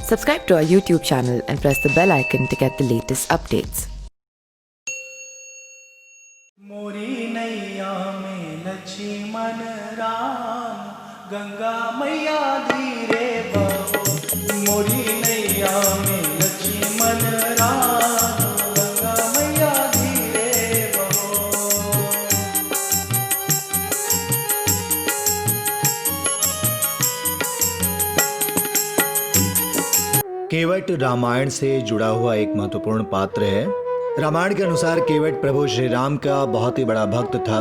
Subscribe to our YouTube channel and press the bell icon to get the latest updates. मोरी नैया में लक्ष्मण राम, गंगा मैया धीरे बहो। मोरी नैया में लक्ष्मण राम, गंगा मैया धीरे बहो। केवट रामायण से जुड़ा हुआ एक महत्वपूर्ण पात्र है। रामायण के अनुसार केवट प्रभु श्री राम का बहुत ही बड़ा भक्त था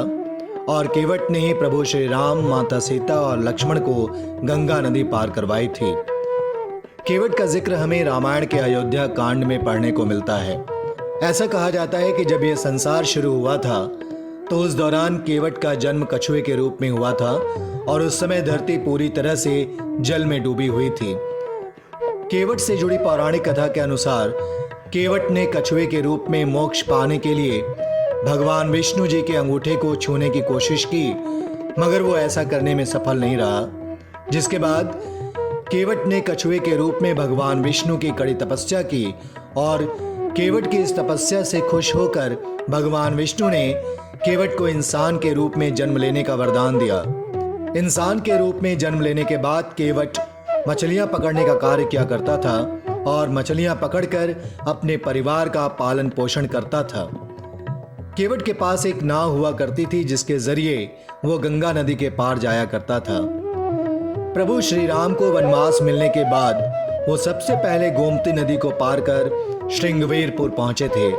और केवट ने ही प्रभु श्री राम, माता सीता और लक्ष्मण को गंगा नदी पार करवाई थी। केवट का जिक्र हमें रामायण के अयोध्या कांड में पढ़ने को मिलता है। ऐसा कहा जाता है कि जब यह संसार शुरू हुआ था तो उस दौरान केवट का जन्म कछुए के रूप में हुआ था और उस समय धरती पूरी तरह से जल में डूबी हुई थी। केवट से जुड़ी पौराणिक कथा के अनुसार केवट ने कछुए के रूप में मोक्ष पाने के लिए भगवान विष्णु जी के अंगूठे को छूने की कोशिश की, मगर वो ऐसा करने में सफल नहीं रहा। जिसके बाद केवट ने कछुए के रूप में भगवान विष्णु की कड़ी तपस्या की और केवट की इस तपस्या से खुश होकर भगवान विष्णु ने केवट को इंसान के रूप में जन्म लेने का वरदान दिया। इंसान के रूप में जन्म लेने के बाद केवट मछलियां पकड़ने का कार्य किया करता था और मछलियां पकड़कर अपने परिवार का पालन पोषण करता था। केवट के पास एक नाव हुआ करती थी जिसके जरिए वो गंगा नदी के पार जाया करता था। प्रभु श्री राम को वनवास मिलने के बाद वो सबसे पहले गोमती नदी को पार कर श्रृंगवेरपुर पहुंचे थे।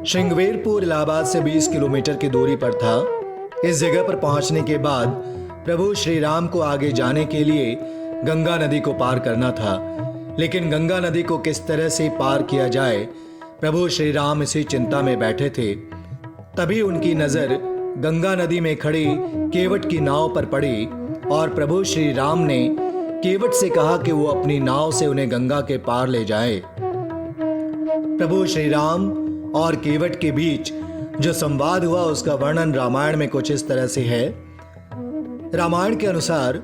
श्रृंगवेरपुर इलाहाबाद से 20 किलोमीटर की दूरी पर था। इस जगह पर पहुंचने के बाद प्रभु श्री राम को आगे जाने के लिए गंगा नदी को पार करना था, लेकिन गंगा नदी को किस तरह से पार किया जाए, प्रभु श्री राम इसी चिंता में बैठे थे। तभी उनकी नजर गंगा नदी में खड़ी केवट की नाव पर पड़ी और प्रभु श्री राम ने केवट से कहा कि वो अपनी नाव से उन्हें गंगा के पार ले जाए। प्रभु श्री राम और केवट के बीच जो संवाद हुआ उसका वर्णन रामायण में कुछ इस तरह से है। रामायण के अनुसार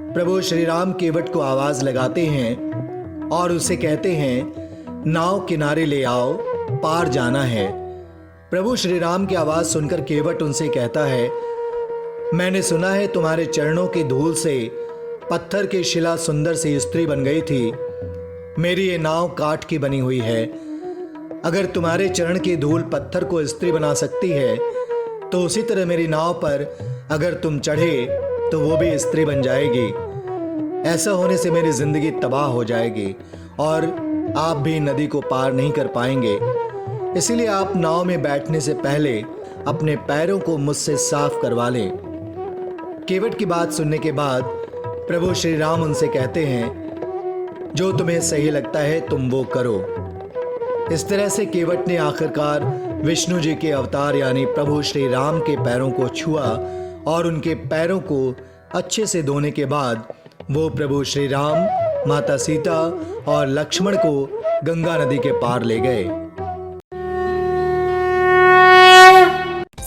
प्रभु श्री राम केवट को आवाज लगाते हैं और उसे कहते हैं, नाव किनारे ले आओ, पार जाना है। प्रभु श्री राम की आवाज सुनकर केवट उनसे कहता है, मैंने सुना है तुम्हारे चरणों की धूल से पत्थर की शिला सुंदर सी स्त्री बन गई थी। मेरी ये नाव काठ की बनी हुई है। अगर तुम्हारे चरण की धूल पत्थर को स्त्री बना सकती है तो उसी तरह मेरी नाव पर अगर तुम चढ़े तो वो भी स्त्री बन जाएगी। ऐसा होने से मेरी जिंदगी तबाह हो जाएगी और आप भी नदी को पार नहीं कर पाएंगे। इसीलिए आप नाव में बैठने से पहले अपने पैरों को मुझसे साफ करवा लें। केवट की बात सुनने के बाद प्रभु श्री राम उनसे कहते हैं, जो तुम्हें सही लगता है तुम वो करो। इस तरह से केवट ने आखिरकार विष्णु जी के अवतार यानी प्रभु श्री राम के पैरों को छुआ और उनके पैरों को अच्छे से धोने के बाद वो प्रभु श्री राम, माता सीता और लक्ष्मण को गंगा नदी के पार ले गए।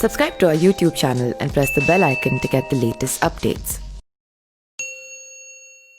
Subscribe to our YouTube channel and press the bell icon to get the latest updates.